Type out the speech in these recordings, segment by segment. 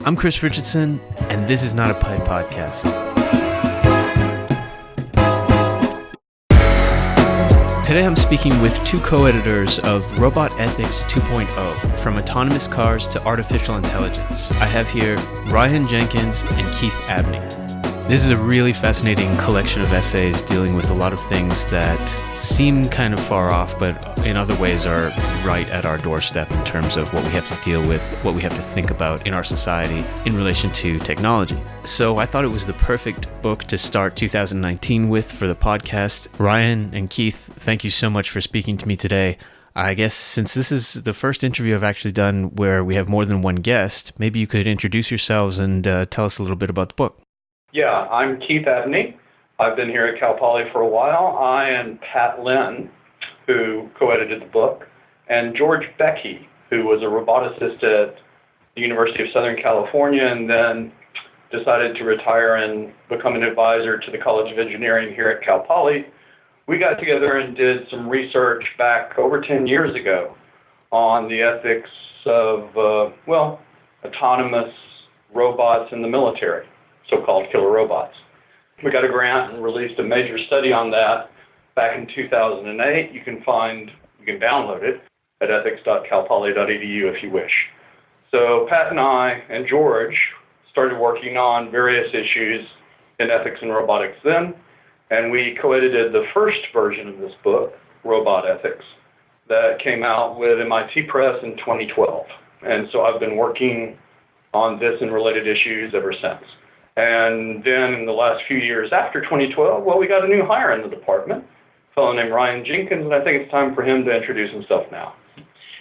I'm Chris Richardson, and this is Not a Pipe Podcast. Today I'm speaking with two co-editors of Robot Ethics 2.0, From Autonomous Cars to Artificial Intelligence. I have here Ryan Jenkins and Keith Abney. This is a really fascinating collection of essays dealing with a lot of things that seem kind of far off, but in other ways are right at our doorstep in terms of what we have to deal with, what we have to think about in our society in relation to technology. So I thought it was the perfect book to start 2019 with for the podcast. Ryan and Keith, thank you so much for speaking to me today. I guess since this is the first interview I've actually done where we have more than one guest, maybe you could introduce yourselves and tell us a little bit about the book. Yeah, I'm Keith Abney. I've been here at Cal Poly for a while. I and Pat Lin, who co-edited the book, and George Becky, who was a roboticist at the University of Southern California and then decided to retire and become an advisor to the College of Engineering here at Cal Poly. We got together and did some research back over 10 years ago on the ethics of, autonomous robots in the military, so-called killer robots. We got a grant and released a major study on that back in 2008. You can download it at ethics.calpoly.edu if you wish. So Pat and I and George started working on various issues in ethics and robotics then, and we co-edited the first version of this book, Robot Ethics, that came out with MIT Press in 2012. And so I've been working on this and related issues ever since. And then in the last few years after 2012, we got a new hire in the department, a fellow named Ryan Jenkins, and I think it's time for him to introduce himself now.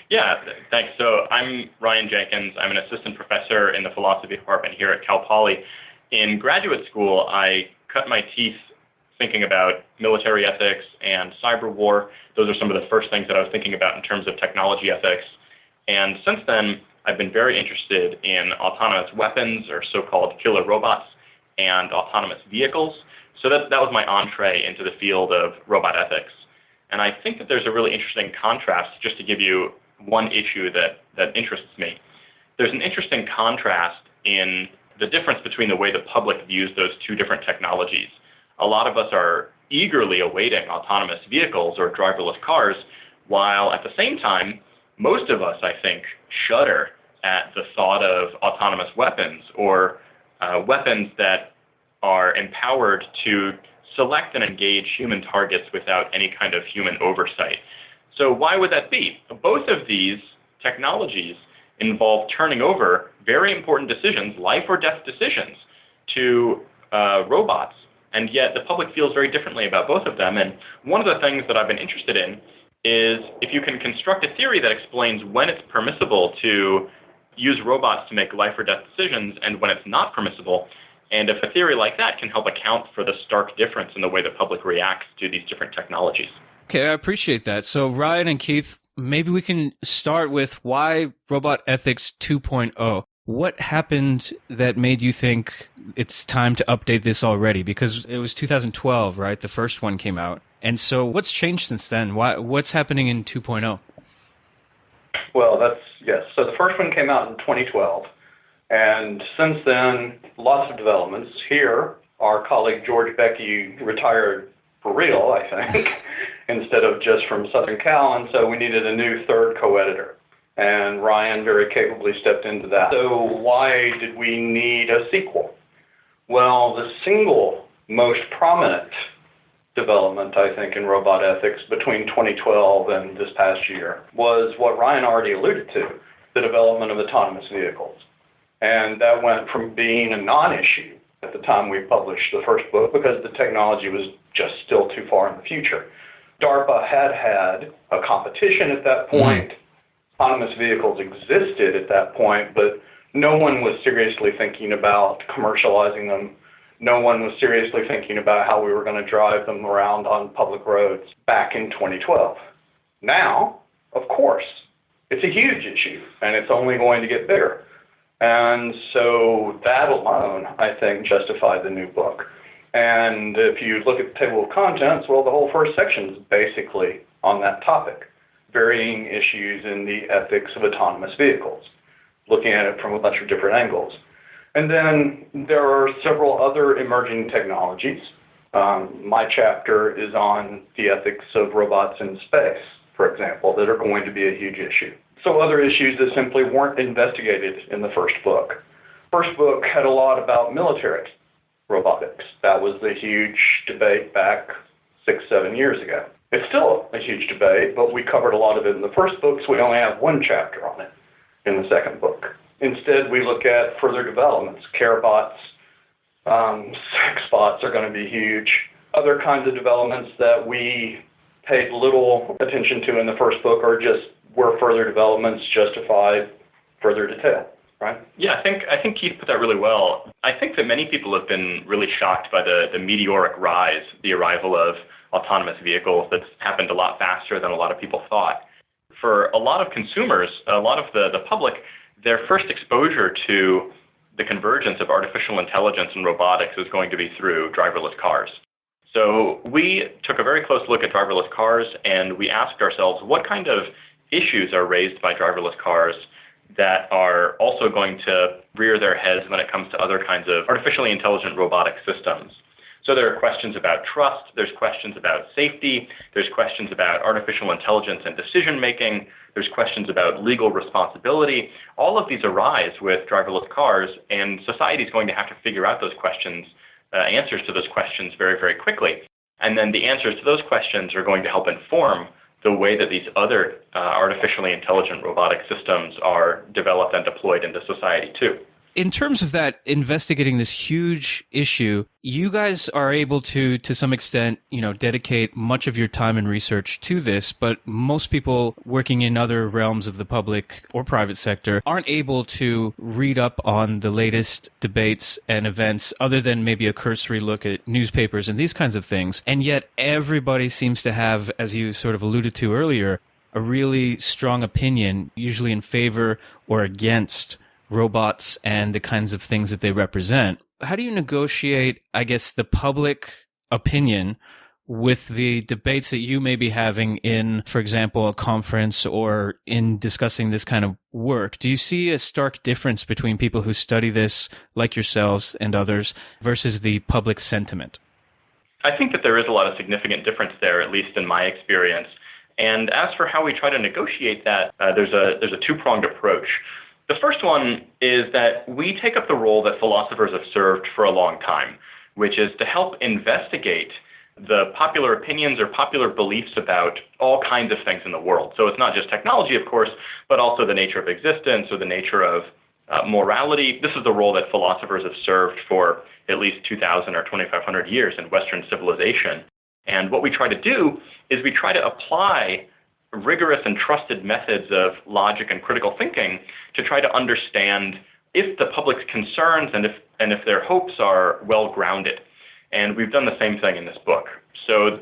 Yeah, thanks. So I'm Ryan Jenkins. I'm an assistant professor in the philosophy department here at Cal Poly. In graduate school, I cut my teeth thinking about military ethics and cyber war. Those are some of the first things that I was thinking about in terms of technology ethics. And since then, I've been very interested in autonomous weapons, or so-called killer robots, and autonomous vehicles. So that was my entree into the field of robot ethics. And I think that there's a really interesting contrast, just to give you one issue that interests me. There's an interesting contrast in the difference between the way the public views those two different technologies. A lot of us are eagerly awaiting autonomous vehicles or driverless cars, while at the same time, most of us, I think, shudder at the thought of autonomous weapons or weapons that are empowered to select and engage human targets without any kind of human oversight. So why would that be? Both of these technologies involve turning over very important decisions, life or death decisions, to robots. And yet the public feels very differently about both of them. And one of the things that I've been interested in is if you can construct a theory that explains when it's permissible to use robots to make life or death decisions and when it's not permissible, and if a theory like that can help account for the stark difference in the way the public reacts to these different technologies. Okay, I appreciate that. So Ryan and Keith, maybe we can start with why Robot Ethics 2.0. What happened that made you think it's time to update this already? Because it was 2012, right? The first one came out. And so what's changed since then? What's happening in 2.0? Well, yes. So the first one came out in 2012. And since then, lots of developments. Here, our colleague George Becky retired for real, I think, instead of just from Southern Cal. And so we needed a new third co-editor. And Ryan very capably stepped into that. So why did we need a sequel? Well, the single most prominent development, I think, in robot ethics between 2012 and this past year was what Ryan already alluded to, the development of autonomous vehicles. And that went from being a non-issue at the time we published the first book because the technology was just still too far in the future. DARPA had a competition at that point. Autonomous vehicles existed at that point, but no one was seriously thinking about commercializing them. No one was seriously thinking about how we were going to drive them around on public roads back in 2012. Now, of course, it's a huge issue, and it's only going to get bigger. And so that alone, I think, justified the new book. And if you look at the table of contents, well, the whole first section is basically on that topic, varying issues in the ethics of autonomous vehicles, looking at it from a bunch of different angles. And then there are several other emerging technologies. My chapter is on the ethics of robots in space, for example, that are going to be a huge issue. So other issues that simply weren't investigated in the first book. First book had a lot about military robotics. That was the huge debate back 6-7 years ago. It's still a huge debate, but we covered a lot of it in the first book, so we only have one chapter on it in the second book. Instead, we look at further developments. Care bots, sex bots are going to be huge. Other kinds of developments that we paid little attention to in the first book were further developments justified further detail, right? Yeah, I think Keith put that really well. I think that many people have been really shocked by the meteoric rise, the arrival of autonomous vehicles that's happened a lot faster than a lot of people thought. For a lot of consumers, a lot of the public, their first exposure to the convergence of artificial intelligence and robotics is going to be through driverless cars. So we took a very close look at driverless cars, and we asked ourselves what kind of issues are raised by driverless cars that are also going to rear their heads when it comes to other kinds of artificially intelligent robotic systems. So there are questions about trust, there's questions about safety, there's questions about artificial intelligence and decision-making, there's questions about legal responsibility. All of these arise with driverless cars, and society is going to have to figure out those questions, answers to those questions very, very quickly. And then the answers to those questions are going to help inform the way that these other artificially intelligent robotic systems are developed and deployed into society too. In terms of that, investigating this huge issue, you guys are able to some extent, dedicate much of your time and research to this, but most people working in other realms of the public or private sector aren't able to read up on the latest debates and events other than maybe a cursory look at newspapers and these kinds of things. And yet everybody seems to have, as you sort of alluded to earlier, a really strong opinion, usually in favor or against robots and the kinds of things that they represent. How do you negotiate, I guess, the public opinion with the debates that you may be having in, for example, a conference or in discussing this kind of work? Do you see a stark difference between people who study this, like yourselves and others, versus the public sentiment? I think that there is a lot of significant difference there, at least in my experience. And as for how we try to negotiate that, there's a two-pronged approach. The first one is that we take up the role that philosophers have served for a long time, which is to help investigate the popular opinions or popular beliefs about all kinds of things in the world. So it's not just technology, of course, but also the nature of existence or the nature of morality. This is the role that philosophers have served for at least 2,000 or 2,500 years in Western civilization. And what we try to do is we try to apply rigorous and trusted methods of logic and critical thinking to try to understand if the public's concerns and if their hopes are well grounded. And we've done the same thing in this book. So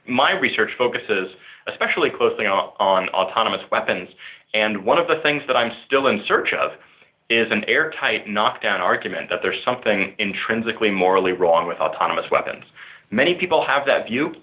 my research focuses especially closely on autonomous weapons. And one of the things that I'm still in search of is an airtight knockdown argument that there's something intrinsically morally wrong with autonomous weapons. Many people have that view,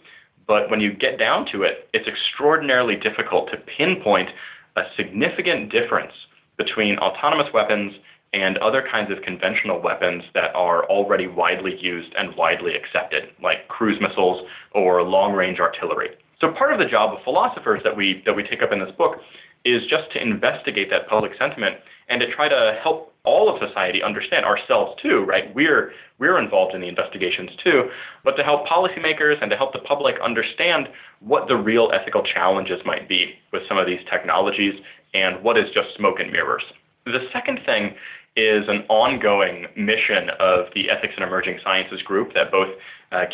but when you get down to it, it's extraordinarily difficult to pinpoint a significant difference between autonomous weapons and other kinds of conventional weapons that are already widely used and widely accepted, like cruise missiles or long-range artillery. So part of the job of philosophers that we take up in this book is just to investigate that public sentiment and to try to help all of society understand, ourselves too, right? We're involved in the investigations too, but to help policymakers and to help the public understand what the real ethical challenges might be with some of these technologies and what is just smoke and mirrors. The second thing is an ongoing mission of the Ethics and Emerging Sciences group that both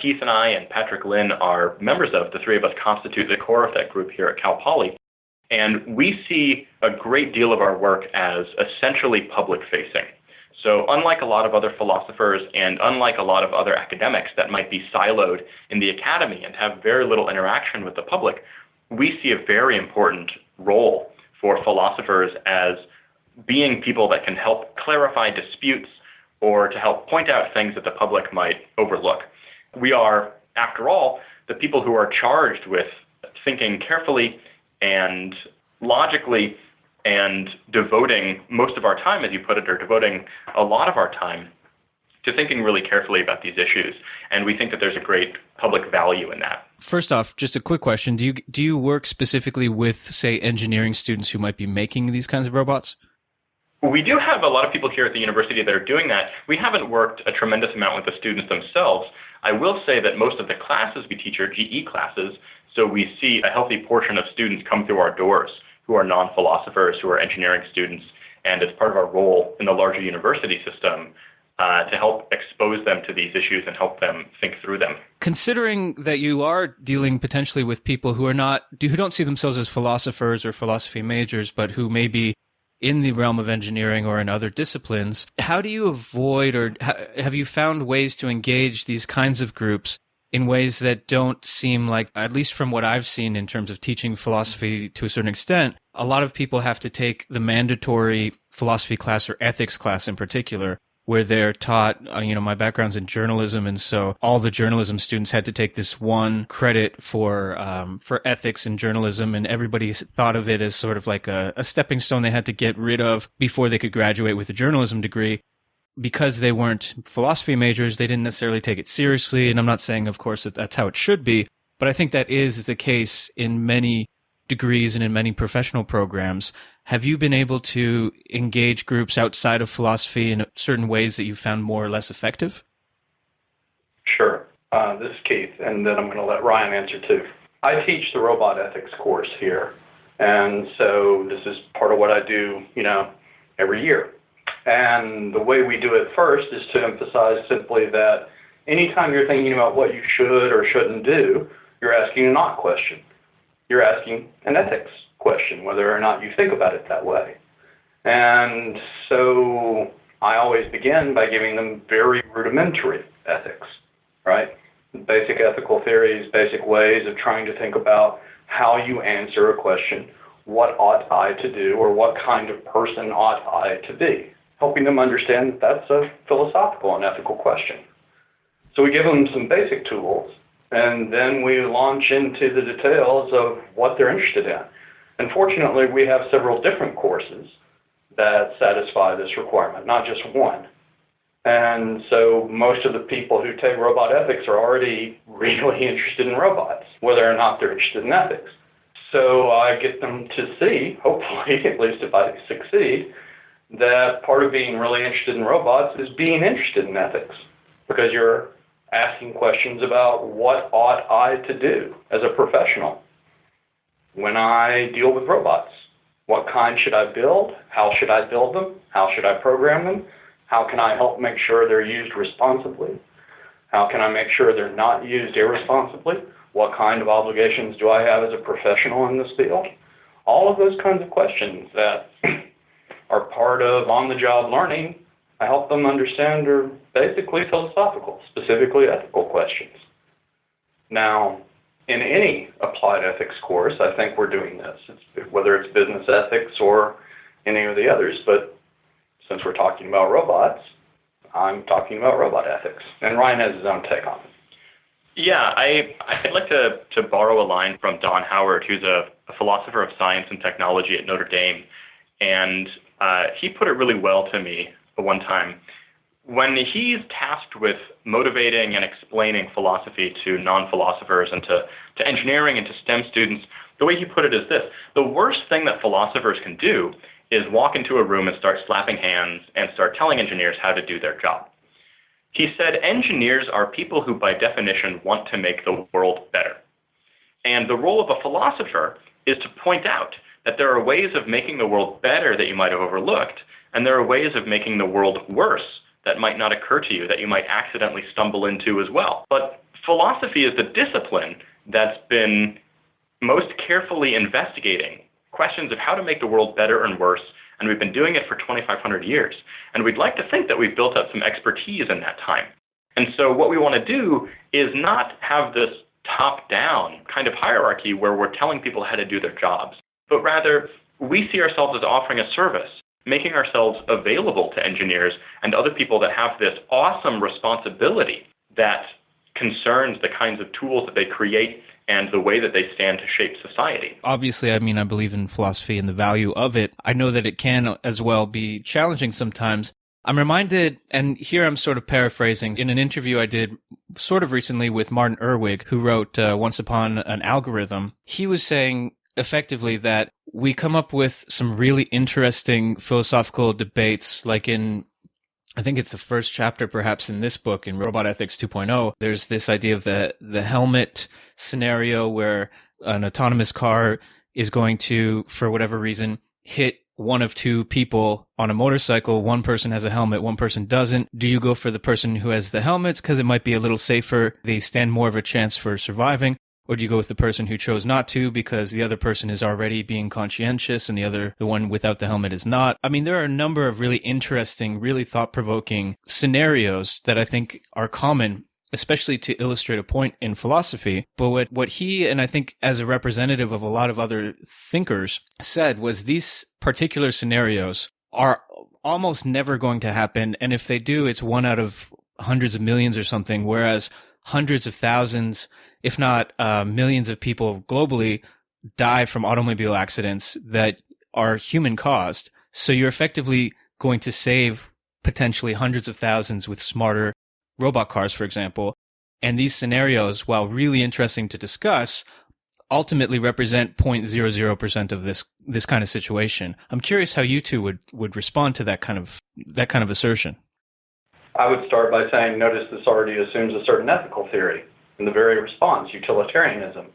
Keith and I and Patrick Lin are members of. The three of us constitute the core of that group here at Cal Poly. And we see a great deal of our work as essentially public-facing. So unlike a lot of other philosophers and unlike a lot of other academics that might be siloed in the academy and have very little interaction with the public, we see a very important role for philosophers as being people that can help clarify disputes or to help point out things that the public might overlook. We are, after all, the people who are charged with thinking carefully and logically and devoting most of our time, as you put it, or devoting a lot of our time to thinking really carefully about these issues. And we think that there's a great public value in that. First off, just a quick question. Do you work specifically with, say, engineering students who might be making these kinds of robots? We do have a lot of people here at the university that are doing that. We haven't worked a tremendous amount with the students themselves. I will say that most of the classes we teach are GE classes, so we see a healthy portion of students come through our doors who are non-philosophers, who are engineering students, and it's part of our role in the larger university system to help expose them to these issues and help them think through them. Considering that you are dealing potentially with people who don't see themselves as philosophers or philosophy majors, but who may be in the realm of engineering or in other disciplines, how do you avoid, or have you found ways to engage these kinds of groups in ways that don't seem like, at least from what I've seen in terms of teaching philosophy to a certain extent, a lot of people have to take the mandatory philosophy class or ethics class in particular, where they're taught, my background's in journalism, and so all the journalism students had to take this one credit for ethics in journalism, and everybody thought of it as sort of like a stepping stone they had to get rid of before they could graduate with a journalism degree. Because they weren't philosophy majors, they didn't necessarily take it seriously, and I'm not saying, of course, that that's how it should be, but I think that is the case in many degrees and in many professional programs. Have you been able to engage groups outside of philosophy in certain ways that you found more or less effective? Sure. This is Keith, and then I'm going to let Ryan answer too. I teach the robot ethics course here, and so this is part of what I do, every year. And the way we do it first is to emphasize simply that anytime you're thinking about what you should or shouldn't do, you're asking a not question. You're asking an ethics question, whether or not you think about it that way. And so I always begin by giving them very rudimentary ethics, right? Basic ethical theories, basic ways of trying to think about how you answer a question, what ought I to do, or what kind of person ought I to be, helping them understand that that's a philosophical and ethical question. So we give them some basic tools, and then we launch into the details of what they're interested in. And fortunately, we have several different courses that satisfy this requirement, not just one. And so most of the people who take robot ethics are already really interested in robots, whether or not they're interested in ethics. So I get them to see, hopefully, at least if I succeed, that part of being really interested in robots is being interested in ethics, because you're asking questions about what ought I to do as a professional when I deal with robots. What kind should I build? How should I build them? How should I program them? How can I help make sure they're used responsibly? How can I make sure they're not used irresponsibly? What kind of obligations do I have as a professional in this field? All of those kinds of questions that are part of on-the-job learning, I help them understand are basically philosophical, specifically ethical questions. Now, in any applied ethics course, I think we're doing this, whether it's business ethics or any of the others. But since we're talking about robots, I'm talking about robot ethics. And Ryan has his own take on it. Yeah, I'd like to borrow a line from Don Howard, who's a philosopher of science and technology at Notre Dame. And he put it really well to me one time. When he's tasked with motivating and explaining philosophy to non-philosophers and to engineering and to STEM students, the way he put it is this: the worst thing that philosophers can do is walk into a room and start slapping hands and start telling engineers how to do their job. He said engineers are people who by definition want to make the world better. And the role of a philosopher is to point out that there are ways of making the world better that you might have overlooked, and there are ways of making the world worse that might not occur to you, that you might accidentally stumble into as well. But philosophy is the discipline that's been most carefully investigating questions of how to make the world better and worse, and we've been doing it for 2,500 years. And we'd like to think that we've built up some expertise in that time. And so what we want to do is not have this top-down kind of hierarchy where we're telling people how to do their jobs, but rather we see ourselves as offering a service, making ourselves available to engineers and other people that have this awesome responsibility that concerns the kinds of tools that they create and the way that they stand to shape society. Obviously, I mean, I believe in philosophy and the value of it. I know that it can as well be challenging sometimes. I'm reminded, and here I'm sort of paraphrasing, in an interview I did sort of recently with Martin Erwig, who wrote Once Upon an Algorithm. He was saying effectively that we come up with some really interesting philosophical debates, like in, I think it's the first chapter perhaps in this book, in Robot Ethics 2.0, there's this idea of the helmet scenario where an autonomous car is going to, for whatever reason, hit one of two people on a motorcycle. One person has a helmet, one person doesn't. Do you go for the person who has the helmets because it might be a little safer, they stand more of a chance for surviving? Or do you go with the person who chose not to because the other person is already being conscientious and the one without the helmet is not? I mean, there are a number of really interesting, really thought-provoking scenarios that I think are common, especially to illustrate a point in philosophy. But what he, and I think as a representative of a lot of other thinkers, said was these particular scenarios are almost never going to happen. And if they do, it's one out of hundreds of millions or something, whereas hundreds of thousands, if not millions of people globally die from automobile accidents that are human caused. So you're effectively going to save potentially hundreds of thousands with smarter robot cars, for example. And these scenarios, while really interesting to discuss, ultimately represent 0.00% of this kind of situation. I'm curious how you two would respond to that kind of assertion. I would start by saying, notice this already assumes a certain ethical theory in the very response, utilitarianism,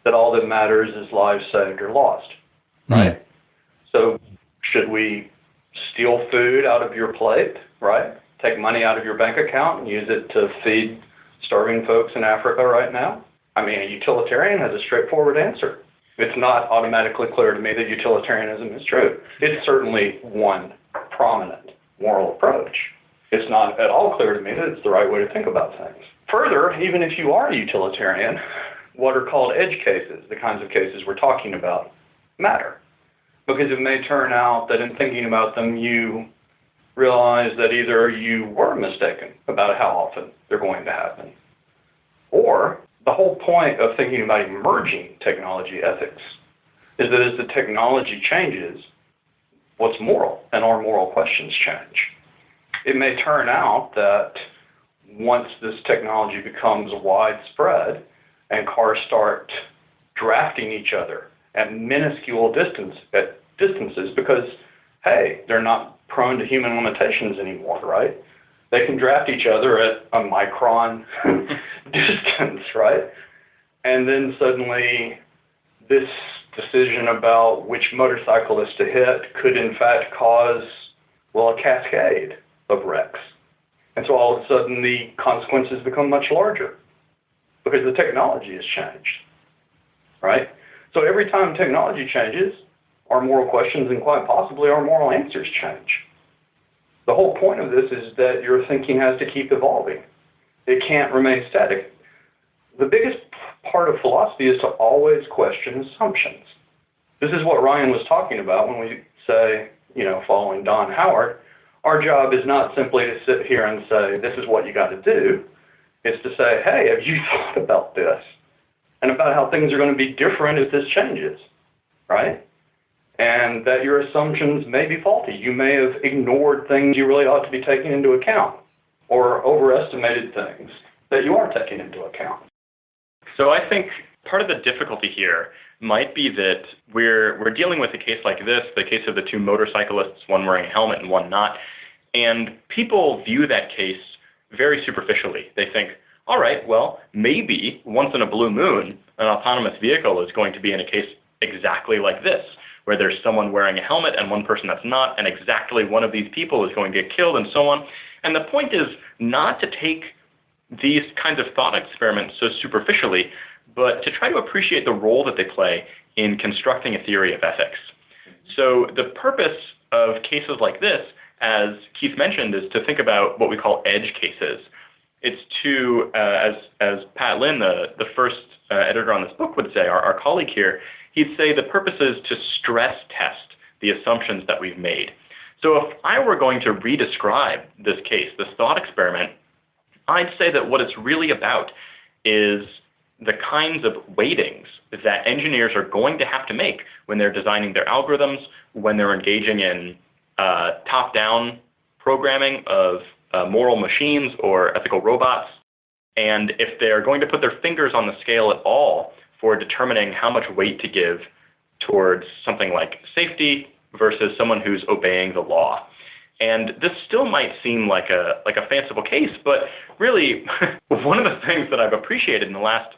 that all that matters is lives saved or lost, right? So should we steal food out of your plate, right? Take money out of your bank account and use it to feed starving folks in Africa right now? I mean, a utilitarian has a straightforward answer. It's not automatically clear to me that utilitarianism is true. It's certainly one prominent moral approach. It's not at all clear to me that it's the right way to think about things. Further, even if you are a utilitarian, what are called edge cases, the kinds of cases we're talking about, matter. Because it may turn out that in thinking about them, you realize that either you were mistaken about how often they're going to happen, or the whole point of thinking about emerging technology ethics is that as the technology changes, what's moral and our moral questions change. It may turn out that once this technology becomes widespread and cars start drafting each other at minuscule distances because, hey, they're not prone to human limitations anymore, right? They can draft each other at a micron distance, right? And then suddenly this decision about which motorcyclist to hit could in fact cause, well, a cascade of wrecks. And so all of a sudden the consequences become much larger because the technology has changed, right? So every time technology changes, our moral questions and quite possibly our moral answers change. The whole point of this is that your thinking has to keep evolving. It can't remain static. The biggest part of philosophy is to always question assumptions. This is what Ryan was talking about when we say, following Don Howard, our job is not simply to sit here and say, this is what you got to do. It's to say, hey, have you thought about this? And about how things are going to be different if this changes, right? And that your assumptions may be faulty. You may have ignored things you really ought to be taking into account, or overestimated things that you are taking into account. So I think part of the difficulty here might be that we're dealing with a case like this, the case of the two motorcyclists, one wearing a helmet and one not, and people view that case very superficially. They think, all right, well, maybe once in a blue moon, an autonomous vehicle is going to be in a case exactly like this, where there's someone wearing a helmet and one person that's not, and exactly one of these people is going to get killed and so on. And the point is not to take these kinds of thought experiments so superficially, but to try to appreciate the role that they play in constructing a theory of ethics. So the purpose of cases like this, as Keith mentioned, is to think about what we call edge cases. It's to, as Pat Lin, the first editor on this book would say, our colleague here, he'd say the purpose is to stress test the assumptions that we've made. So if I were going to re-describe this case, this thought experiment, I'd say that what it's really about is the kinds of weightings that engineers are going to have to make when they're designing their algorithms, when they're engaging in top-down programming of moral machines or ethical robots, and if they're going to put their fingers on the scale at all for determining how much weight to give towards something like safety versus someone who's obeying the law. And this still might seem like a fanciful case, but really one of the things that I've appreciated in the last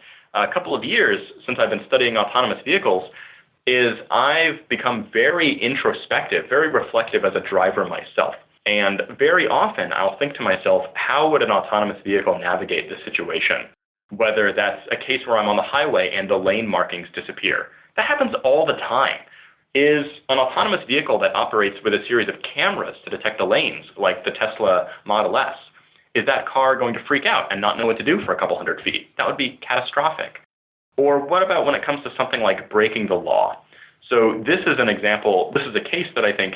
couple of years since I've been studying autonomous vehicles is I've become very introspective, very reflective as a driver myself. And very often I'll think to myself, how would an autonomous vehicle navigate this situation? Whether that's a case where I'm on the highway and the lane markings disappear. That happens all the time. Is an autonomous vehicle that operates with a series of cameras to detect the lanes, like the Tesla Model S, is that car going to freak out and not know what to do for a couple hundred feet? That would be catastrophic. Or what about when it comes to something like breaking the law? So this is an example, this is a case that I think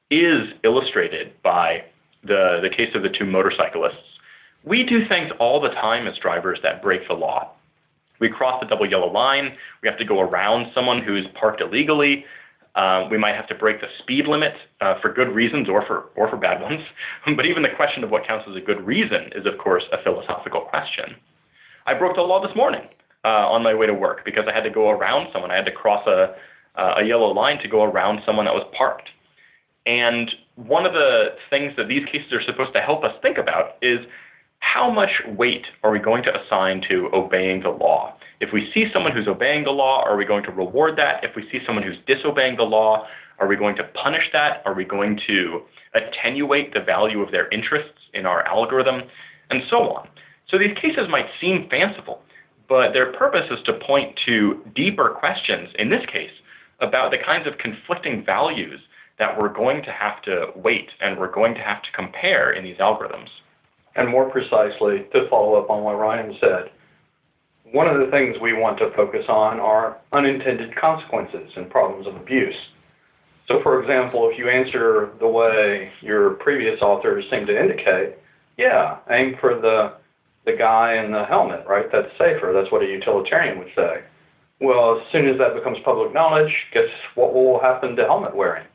is illustrated by the case of the two motorcyclists. We do things all the time as drivers that break the law. We cross the double yellow line. We have to go around someone who's parked illegally. We might have to break the speed limit for good reasons or for bad ones. But even the question of what counts as a good reason is, of course, a philosophical question. I broke the law this morning on my way to work because I had to go around someone. I had to cross a yellow line to go around someone that was parked. And one of the things that these cases are supposed to help us think about is how much weight are we going to assign to obeying the law? If we see someone who's obeying the law, are we going to reward that? If we see someone who's disobeying the law, are we going to punish that? Are we going to attenuate the value of their interests in our algorithm? And so on. So these cases might seem fanciful, but their purpose is to point to deeper questions, in this case, about the kinds of conflicting values that we're going to have to weight and we're going to have to compare in these algorithms. And more precisely, to follow up on what Ryan said, one of the things we want to focus on are unintended consequences and problems of abuse. So, for example, if you answer the way your previous authors seem to indicate, yeah, aim for the guy in the helmet, right? That's safer. That's what a utilitarian would say. Well, as soon as that becomes public knowledge, guess what will happen to helmet wearing?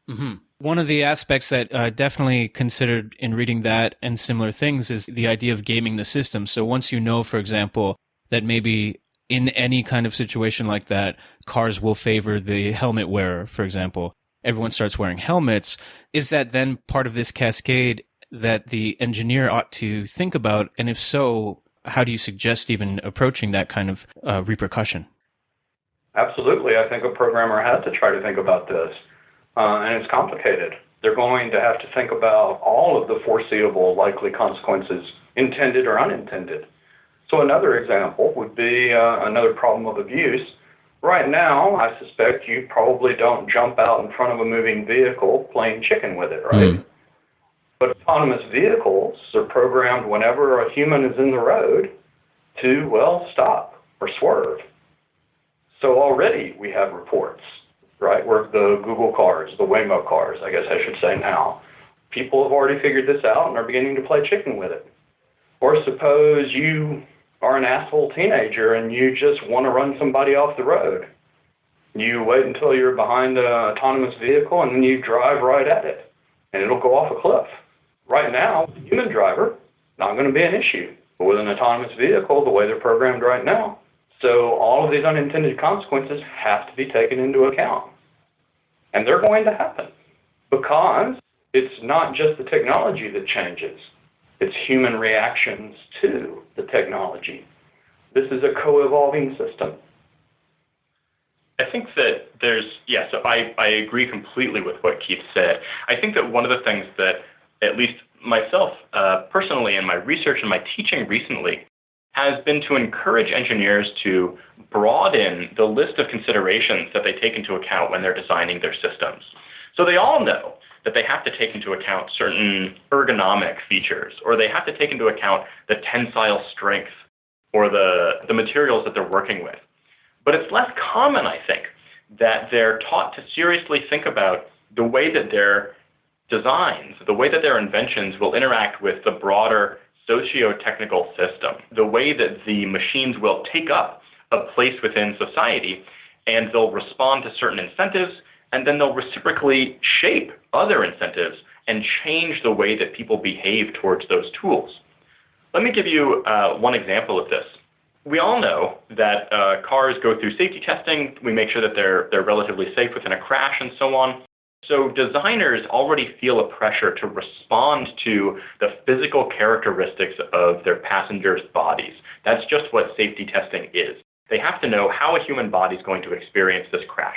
Mm-hmm. One of the aspects that definitely considered in reading that and similar things is the idea of gaming the system. So once you know, for example, that maybe in any kind of situation like that, cars will favor the helmet wearer, for example, everyone starts wearing helmets, is that then part of this cascade that the engineer ought to think about? And if so, how do you suggest even approaching that kind of repercussion? Absolutely. I think a programmer has to try to think about this. And it's complicated. They're going to have to think about all of the foreseeable likely consequences, intended or unintended. So another example would be another problem of abuse. Right now, I suspect you probably don't jump out in front of a moving vehicle playing chicken with it, right? Mm. But autonomous vehicles are programmed whenever a human is in the road to, well, stop or swerve. So already we have reports, right, where the Google cars, the Waymo cars, I guess I should say now, people have already figured this out and are beginning to play chicken with it. Or suppose you are an asshole teenager and you just want to run somebody off the road. You wait until you're behind an autonomous vehicle and then you drive right at it, and it'll go off a cliff. Right now, with a human driver, not going to be an issue. But with an autonomous vehicle, the way they're programmed right now, so all of these unintended consequences have to be taken into account. And they're going to happen because it's not just the technology that changes. It's human reactions to the technology. This is a co-evolving system. I think that so I agree completely with what Keith said. I think that one of the things that, at least myself personally in my research and my teaching recently, has been to encourage engineers to broaden the list of considerations that they take into account when they're designing their systems. So they all know that they have to take into account certain ergonomic features, or they have to take into account the tensile strength or the materials that they're working with. But it's less common, I think, that they're taught to seriously think about the way that their designs, the way that their inventions will interact with the broader socio-technical system, the way that the machines will take up a place within society, and they'll respond to certain incentives, and then they'll reciprocally shape other incentives and change the way that people behave towards those tools. Let me give you one example of this. We all know that cars go through safety testing. We make sure that they're relatively safe within a crash and so on. So designers already feel a pressure to respond to the physical characteristics of their passengers' bodies. That's just what safety testing is. They have to know how a human body is going to experience this crash.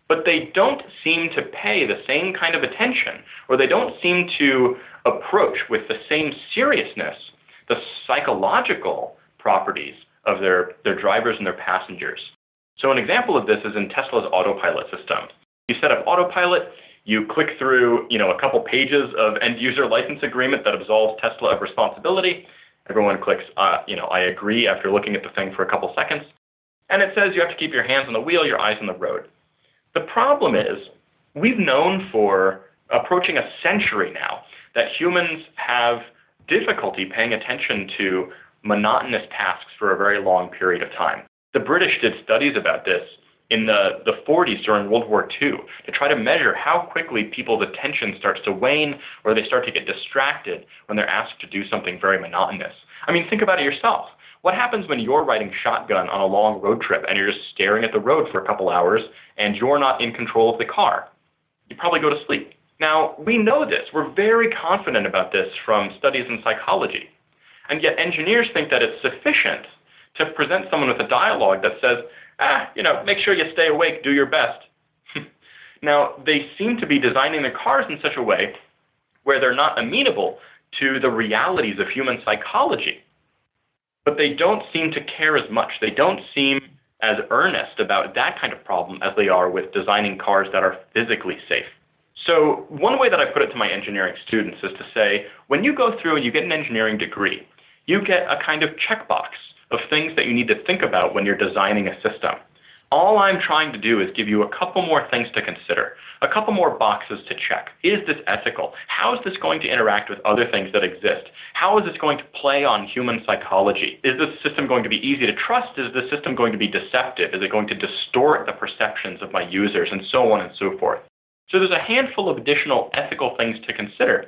But they don't seem to pay the same kind of attention, or they don't seem to approach with the same seriousness the psychological properties of their drivers and their passengers. So an example of this is in Tesla's autopilot system. You set up autopilot, you click through a couple pages of end-user license agreement that absolves Tesla of responsibility. Everyone clicks, I agree after looking at the thing for a couple seconds. And it says you have to keep your hands on the wheel, your eyes on the road. The problem is, we've known for approaching a century now that humans have difficulty paying attention to monotonous tasks for a very long period of time. The British did studies about this in the 40s during World War II to try to measure how quickly people's attention starts to wane or they start to get distracted when they're asked to do something very monotonous. I mean, think about it yourself. What happens when you're riding shotgun on a long road trip and you're just staring at the road for a couple hours and you're not in control of the car? You probably go to sleep. Now, we know this. We're very confident about this from studies in psychology. And yet engineers think that it's sufficient to present someone with a dialogue that says, make sure you stay awake, do your best. Now, they seem to be designing their cars in such a way where they're not amenable to the realities of human psychology. But they don't seem to care as much. They don't seem as earnest about that kind of problem as they are with designing cars that are physically safe. So one way that I put it to my engineering students is to say, when you go through and you get an engineering degree, you get a kind of checkbox of things that you need to think about when you're designing a system. All I'm trying to do is give you a couple more things to consider, a couple more boxes to check. Is this ethical? How is this going to interact with other things that exist? How is this going to play on human psychology? Is this system going to be easy to trust? Is the system going to be deceptive? Is it going to distort the perceptions of my users? And so on and so forth. So there's a handful of additional ethical things to consider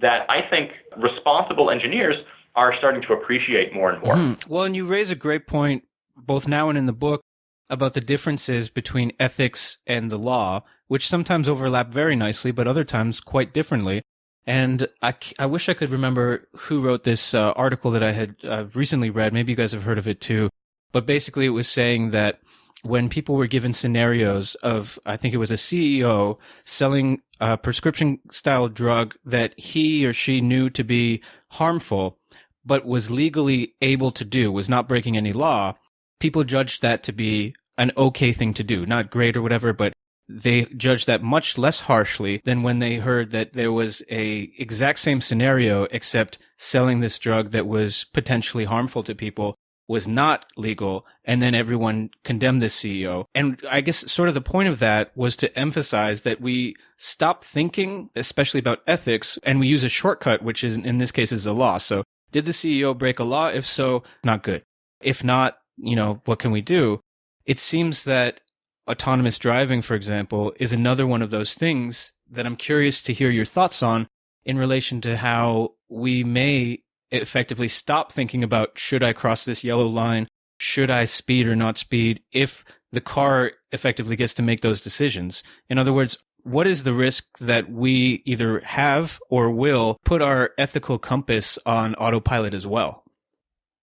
that I think responsible engineers are starting to appreciate more and more. Mm-hmm. Well, and you raise a great point, both now and in the book, about the differences between ethics and the law, which sometimes overlap very nicely, but other times quite differently. And I wish I could remember who wrote this article that I had recently read. Maybe you guys have heard of it too. But basically it was saying that when people were given scenarios of, I think it was a CEO selling a prescription-style drug that he or she knew to be harmful, but was legally able to do, was not breaking any law, people judged that to be an okay thing to do. Not great or whatever, but they judged that much less harshly than when they heard that there was a exact same scenario, except selling this drug that was potentially harmful to people was not legal, and then everyone condemned this CEO. And I guess sort of the point of that was to emphasize that we stop thinking, especially about ethics, and we use a shortcut, which is, in this case, is the law. So did the CEO break a law? If so, not good. If not, what can we do? It seems that autonomous driving, for example, is another one of those things that I'm curious to hear your thoughts on in relation to how we may effectively stop thinking about, should I cross this yellow line? Should I speed or not speed? If the car effectively gets to make those decisions. In other words, what is the risk that we either have or will put our ethical compass on autopilot as well?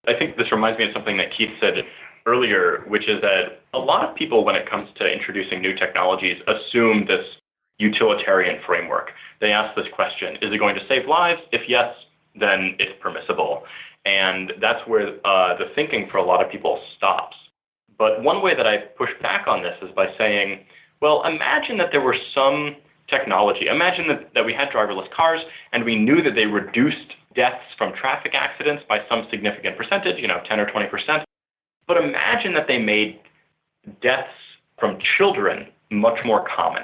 I think this reminds me of something that Keith said earlier, which is that a lot of people, when it comes to introducing new technologies, assume this utilitarian framework. They ask this question, is it going to save lives? If yes, then it's permissible. And that's where the thinking for a lot of people stops. But one way that I push back on this is by saying, well, imagine that there were some technology. Imagine that we had driverless cars and we knew that they reduced deaths from traffic accidents by some significant percentage, 10 or 20%. But imagine that they made deaths from children much more common.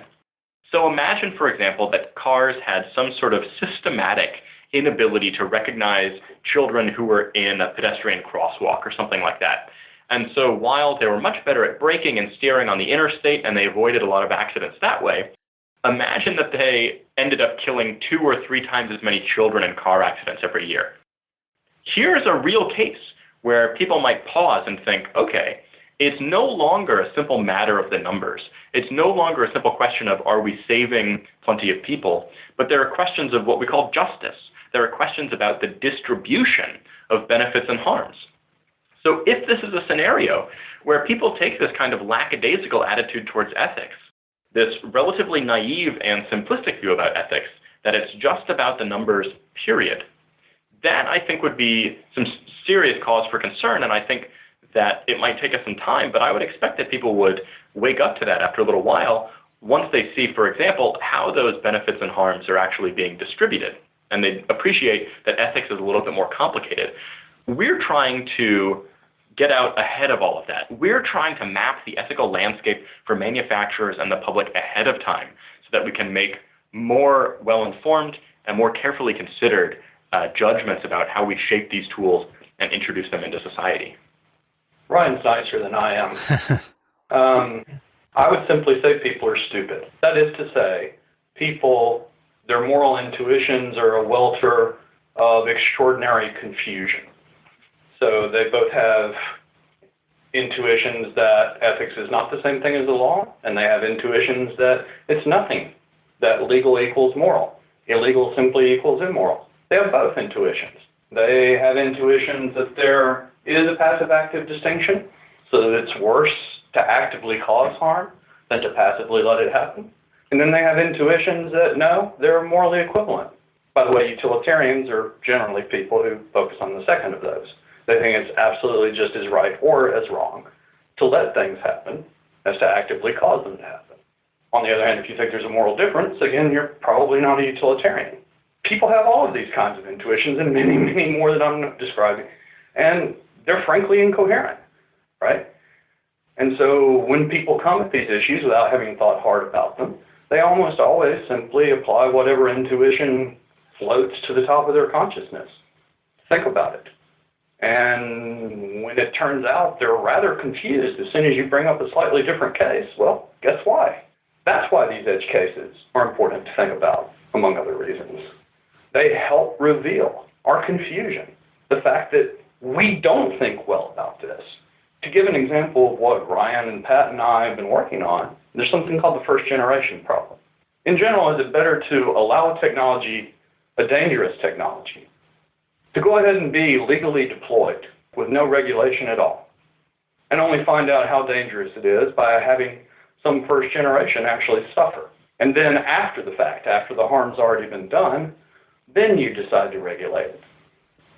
So imagine, for example, that cars had some sort of systematic inability to recognize children who were in a pedestrian crosswalk or something like that. And so while they were much better at braking and steering on the interstate and they avoided a lot of accidents that way, imagine that they ended up killing 2 or 3 times as many children in car accidents every year. Here's a real case where people might pause and think, okay, it's no longer a simple matter of the numbers. It's no longer a simple question of are we saving plenty of people, but there are questions of what we call justice. There are questions about the distribution of benefits and harms. So if this is a scenario where people take this kind of lackadaisical attitude towards ethics, this relatively naive and simplistic view about ethics, that it's just about the numbers, period, that I think would be some serious cause for concern, and I think that it might take us some time, but I would expect that people would wake up to that after a little while once they see, for example, how those benefits and harms are actually being distributed, and they appreciate that ethics is a little bit more complicated. We're trying to get out ahead of all of that. We're trying to map the ethical landscape for manufacturers and the public ahead of time so that we can make more well-informed and more carefully considered judgments about how we shape these tools and introduce them into society. Ryan's nicer than I am. I would simply say people are stupid. That is to say, people, their moral intuitions are a welter of extraordinary confusion. So they both have intuitions that ethics is not the same thing as the law, and they have intuitions that it's nothing, that legal equals moral. Illegal simply equals immoral. They have both intuitions. They have intuitions that there is a passive-active distinction, so that it's worse to actively cause harm than to passively let it happen. And then they have intuitions that, no, they're morally equivalent. By the way, utilitarians are generally people who focus on the second of those. They think it's absolutely just as right or as wrong to let things happen as to actively cause them to happen. On the other hand, if you think there's a moral difference, again, you're probably not a utilitarian. People have all of these kinds of intuitions and many, many more that I'm describing, and they're frankly incoherent, right? And so when people come at these issues without having thought hard about them, they almost always simply apply whatever intuition floats to the top of their consciousness. Think about it. And when it turns out they're rather confused as soon as you bring up a slightly different case, well, guess why? That's why these edge cases are important to think about, among other reasons. They help reveal our confusion, the fact that we don't think well about this. To give an example of what Ryan and Pat and I have been working on, there's something called the first generation problem. In general, is it better to allow a technology, a dangerous technology, to go ahead and be legally deployed with no regulation at all, and only find out how dangerous it is by having some first generation actually suffer? And then after the fact, after the harm's already been done, then you decide to regulate it?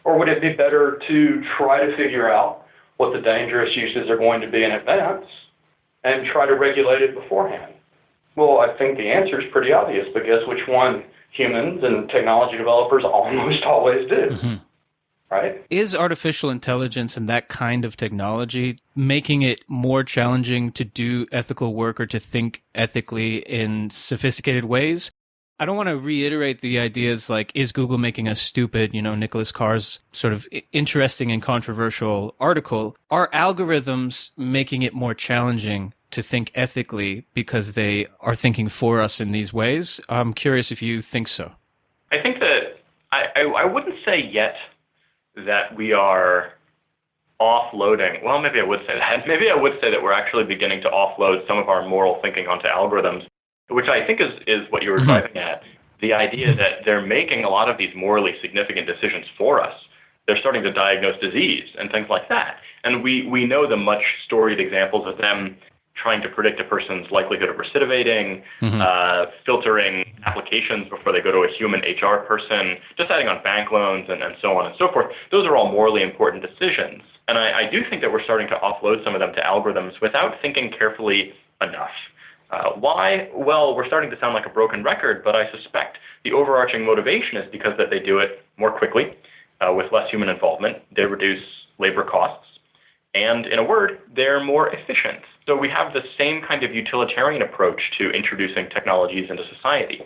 Or would it be better to try to figure out what the dangerous uses are going to be in advance and try to regulate it beforehand? Well, I think the answer is pretty obvious, but guess which one humans and technology developers almost always do, right? Is artificial intelligence and that kind of technology making it more challenging to do ethical work or to think ethically in sophisticated ways? I don't want to reiterate the ideas like, is Google making us stupid? You know, Nicholas Carr's sort of interesting and controversial article. Are algorithms making it more challenging to think ethically because they are thinking for us in these ways? I'm curious if you think so. I think that I wouldn't say yet that we are offloading. Well, maybe I would say that. Maybe I would say that we're actually beginning to offload some of our moral thinking onto algorithms, which I think is what you were driving at. The idea that they're making a lot of these morally significant decisions for us. They're starting to diagnose disease and things like that. And we know the much storied examples of them trying to predict a person's likelihood of recidivating, filtering applications before they go to a human HR person, deciding on bank loans, and so on and so forth. Those are all morally important decisions. And I do think that we're starting to offload some of them to algorithms without thinking carefully enough. Why? Well, we're starting to sound like a broken record, but I suspect the overarching motivation is because that they do it more quickly, with less human involvement. They reduce labor costs. And in a word, they're more efficient. So we have the same kind of utilitarian approach to introducing technologies into society.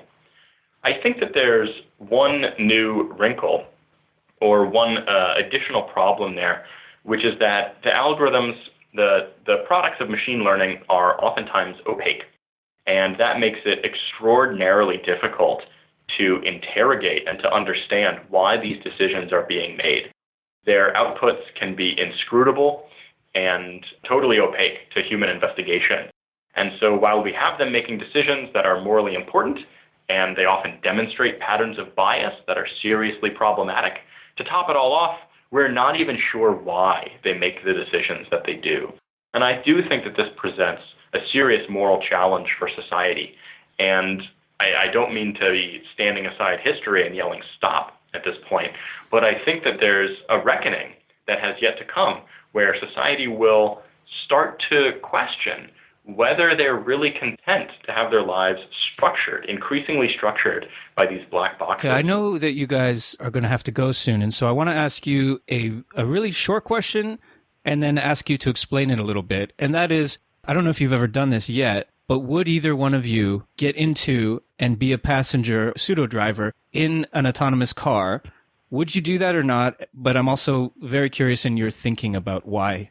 I think that there's one new wrinkle or one additional problem there, which is that the algorithms, the products of machine learning are oftentimes opaque. And that makes it extraordinarily difficult to interrogate and to understand why these decisions are being made. Their outputs can be inscrutable and totally opaque to human investigation. And so while we have them making decisions that are morally important, and they often demonstrate patterns of bias that are seriously problematic, to top it all off, we're not even sure why they make the decisions that they do. And I do think that this presents a serious moral challenge for society. And I don't mean to be standing aside history and yelling stop at this point, but I think that there's a reckoning that has yet to come where society will start to question whether they're really content to have their lives structured, increasingly structured by these black boxes. Okay, I know that you guys are going to have to go soon, and so I want to ask you a really short question and then ask you to explain it a little bit. And that is, I don't know if you've ever done this yet, but would either one of you get into and be a passenger pseudo-driver in an autonomous car? Would you do that or not? But I'm also very curious in your thinking about why.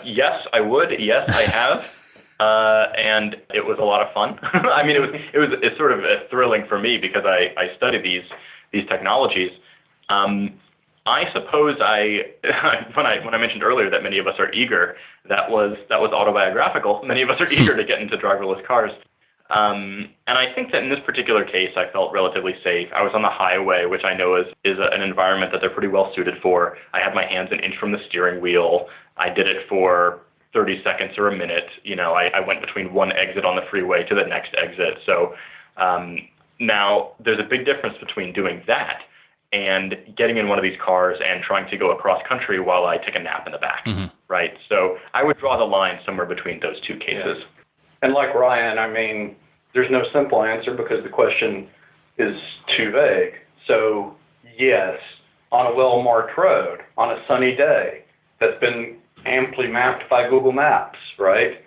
Yes, I would. Yes, I have. And it was a lot of fun. I mean, it's sort of thrilling for me because I study these technologies. I suppose when I mentioned earlier that many of us are eager, that was autobiographical. Many of us are eager to get into driverless cars. And I think that in this particular case, I felt relatively safe. I was on the highway, which I know is an environment that they're pretty well suited for. I had my hands an inch from the steering wheel. I did it for 30 seconds or a minute. I went between one exit on the freeway to the next exit. So now there's a big difference between doing that and getting in one of these cars and trying to go across country while I take a nap in the back, right? So I would draw the line somewhere between those two cases. Yeah. And like Ryan, I mean, there's no simple answer because the question is too vague. So yes, on a well-marked road, on a sunny day that's been amply mapped by Google Maps, right,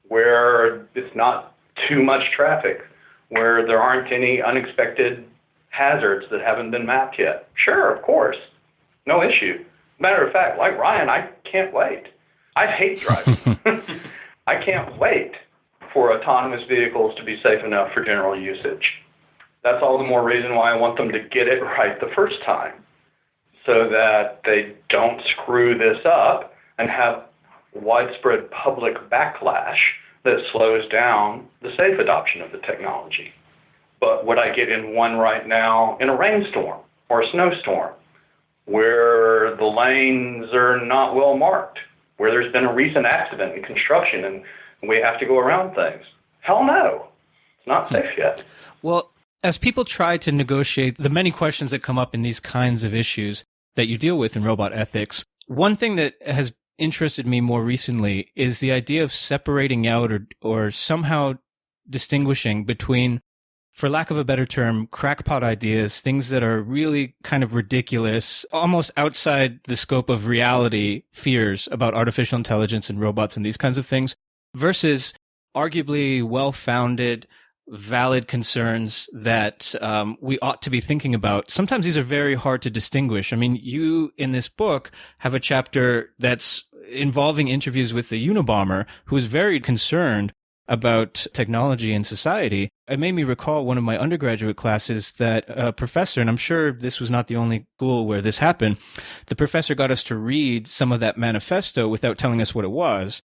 where it's not too much traffic, where there aren't any unexpected hazards that haven't been mapped yet. Sure, of course, no issue. Matter of fact, like Ryan, I can't wait. I hate driving. I can't wait for autonomous vehicles to be safe enough for general usage. That's all the more reason why I want them to get it right the first time, so that they don't screw this up and have widespread public backlash that slows down the safe adoption of the technology. But would I get in one right now in a rainstorm or a snowstorm where the lanes are not well marked, where there's been a recent accident in construction and we have to go around things? Hell no. It's not safe yet. Well, as people try to negotiate the many questions that come up in these kinds of issues that you deal with in robot ethics, one thing that has interested me more recently is the idea of separating out or somehow distinguishing between, for lack of a better term, crackpot ideas, things that are really kind of ridiculous, almost outside the scope of reality, fears about artificial intelligence and robots and these kinds of things, versus arguably well-founded, valid concerns that we ought to be thinking about. Sometimes these are very hard to distinguish. I mean, you in this book have a chapter that's involving interviews with the Unabomber, who is very concerned about technology and society. It made me recall one of my undergraduate classes that a professor, and I'm sure this was not the only school where this happened, the professor got us to read some of that manifesto without telling us what it was.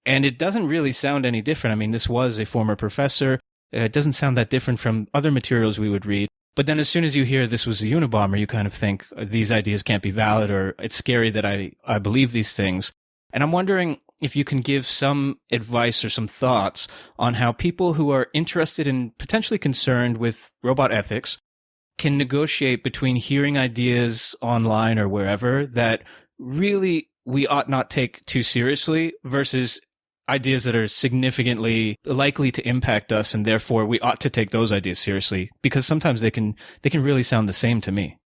And it doesn't really sound any different. I mean, this was a former professor. It doesn't sound that different from other materials we would read. But then as soon as you hear this was a Unabomber, you kind of think these ideas can't be valid, or it's scary that I believe these things. And I'm wondering if you can give some advice or some thoughts on how people who are interested and potentially concerned with robot ethics can negotiate between hearing ideas online or wherever that really we ought not take too seriously versus ideas that are significantly likely to impact us, and therefore we ought to take those ideas seriously, because sometimes they can really sound the same to me.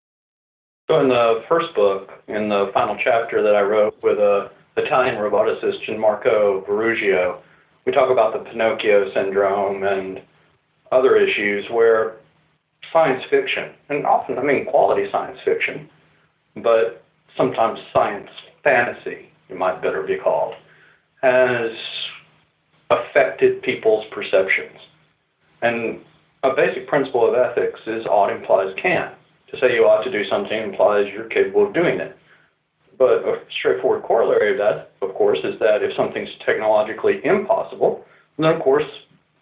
So in the first book, in the final chapter that I wrote with a Italian roboticist, Gianmarco Verrugio, we talk about the Pinocchio Syndrome and other issues where science fiction, and often, quality science fiction, but sometimes science fantasy, it might better be called, has affected people's perceptions. And a basic principle of ethics is ought implies can. To say you ought to do something implies you're capable of doing it. But a straightforward corollary of that, of course, is that if something's technologically impossible, then of course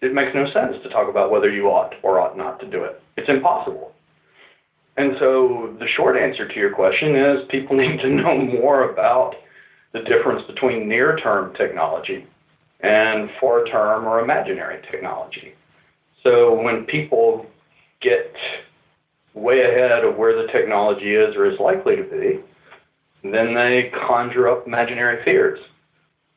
it makes no sense to talk about whether you ought or ought not to do it. It's impossible. And so the short answer to your question is people need to know more about the difference between near-term technology and far-term or imaginary technology. So when people get way ahead of where the technology is or is likely to be, then they conjure up imaginary fears.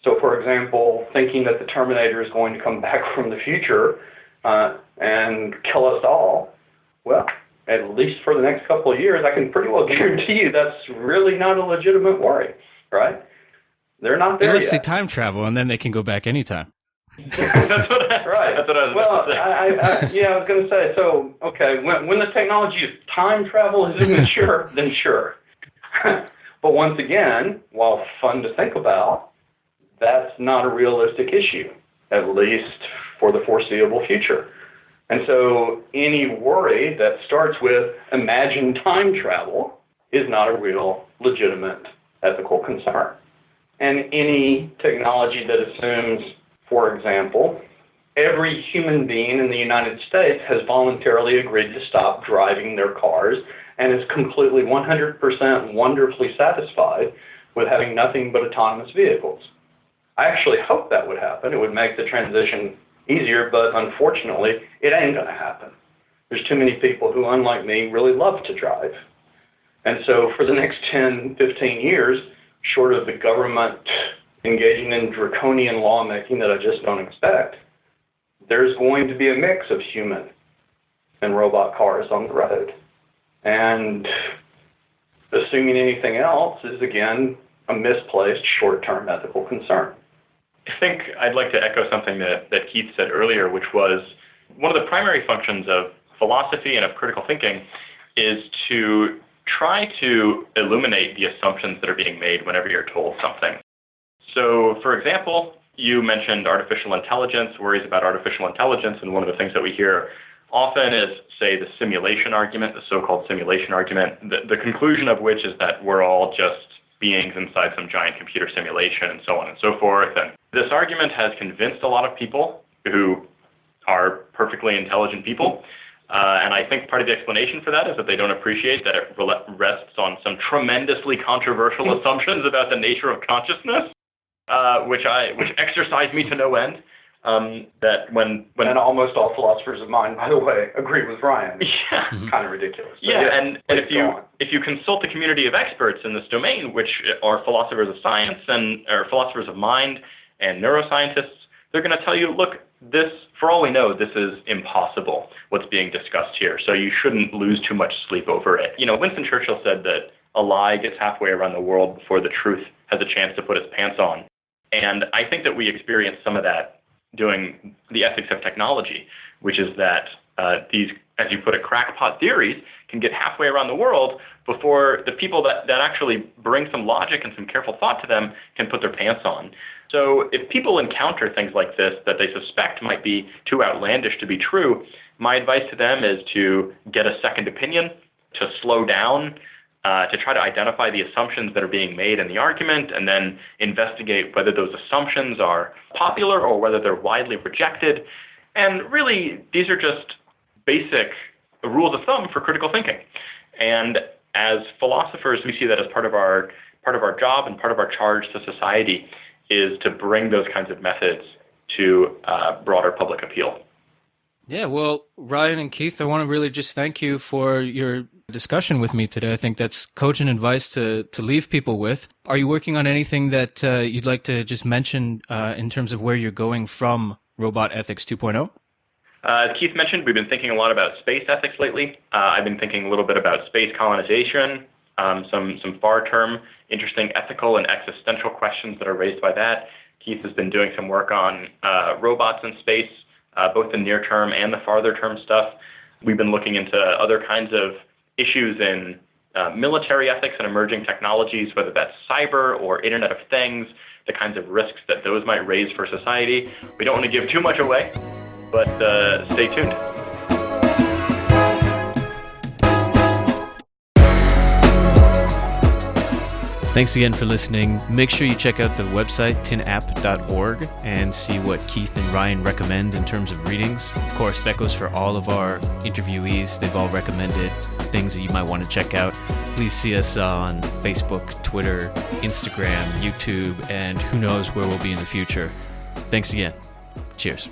So, for example, thinking that the Terminator is going to come back from the future and kill us all, well, at least for the next couple of years, I can pretty well guarantee you that's really not a legitimate worry, right? They're not there Unless yet. they time travel, and then they can go back anytime. That's what I was about to say. I was going to say, so, okay, when the technology of time travel is immature, then sure. But once again, while fun to think about, that's not a realistic issue, at least for the foreseeable future. And so any worry that starts with imagined time travel is not a real legitimate ethical concern. And any technology that assumes, for example, every human being in the United States has voluntarily agreed to stop driving their cars and is completely 100% wonderfully satisfied with having nothing but autonomous vehicles. I actually hope that would happen. It would make the transition easier, but unfortunately, it ain't going to happen. There's too many people who, unlike me, really love to drive. And so for the next 10, 15 years, short of the government engaging in draconian lawmaking that I just don't expect, there's going to be a mix of human and robot cars on the road. And assuming anything else is, again, a misplaced short-term ethical concern. I think I'd like to echo something that Keith said earlier, which was one of the primary functions of philosophy and of critical thinking is to try to illuminate the assumptions that are being made whenever you're told something. So, for example, you mentioned artificial intelligence, worries about artificial intelligence, and one of the things that we hear often is, say, the simulation argument, the so-called simulation argument, the conclusion of which is that we're all just beings inside some giant computer simulation and so on and so forth. And this argument has convinced a lot of people who are perfectly intelligent people. And I think part of the explanation for that is that they don't appreciate that it rests on some tremendously controversial assumptions about the nature of consciousness, which exercise me to no end. That when and almost all philosophers of mind, by the way, agree with Ryan. Yeah. It's kind of ridiculous. Yeah, and if you consult the community of experts in this domain, which are philosophers of science or philosophers of mind and neuroscientists, they're going to tell you, look, this, for all we know, this is impossible, what's being discussed here, so you shouldn't lose too much sleep over it. You know, Winston Churchill said that a lie gets halfway around the world before the truth has a chance to put its pants on. And I think that we experience some of that doing the ethics of technology, which is that these, as you put it, crackpot theories can get halfway around the world before the people that actually bring some logic and some careful thought to them can put their pants on. So if people encounter things like this that they suspect might be too outlandish to be true, my advice to them is to get a second opinion, to slow down, to try to identify the assumptions that are being made in the argument, and then investigate whether those assumptions are popular or whether they're widely rejected. And really, these are just basic rules of thumb for critical thinking. And as philosophers, we see that as part of our job and part of our charge to society is to bring those kinds of methods to broader public appeal. Yeah, well, Ryan and Keith, I want to really just thank you for your discussion with me today. I think that's cogent advice to leave people with. Are you working on anything that you'd like to just mention in terms of where you're going from Robot Ethics 2.0? As Keith mentioned, we've been thinking a lot about space ethics lately. I've been thinking a little bit about space colonization, some far-term, interesting ethical and existential questions that are raised by that. Keith has been doing some work on robots in space, both the near-term and the farther-term stuff. We've been looking into other kinds of issues in military ethics and emerging technologies, whether that's cyber or Internet of Things, the kinds of risks that those might raise for society. We don't want to give too much away, but stay tuned. Thanks again for listening. Make sure you check out the website, tinapp.org, and see what Keith and Ryan recommend in terms of readings. Of course, that goes for all of our interviewees. They've all recommended things that you might want to check out. Please see us on Facebook, Twitter, Instagram, YouTube, and who knows where we'll be in the future. Thanks again. Cheers.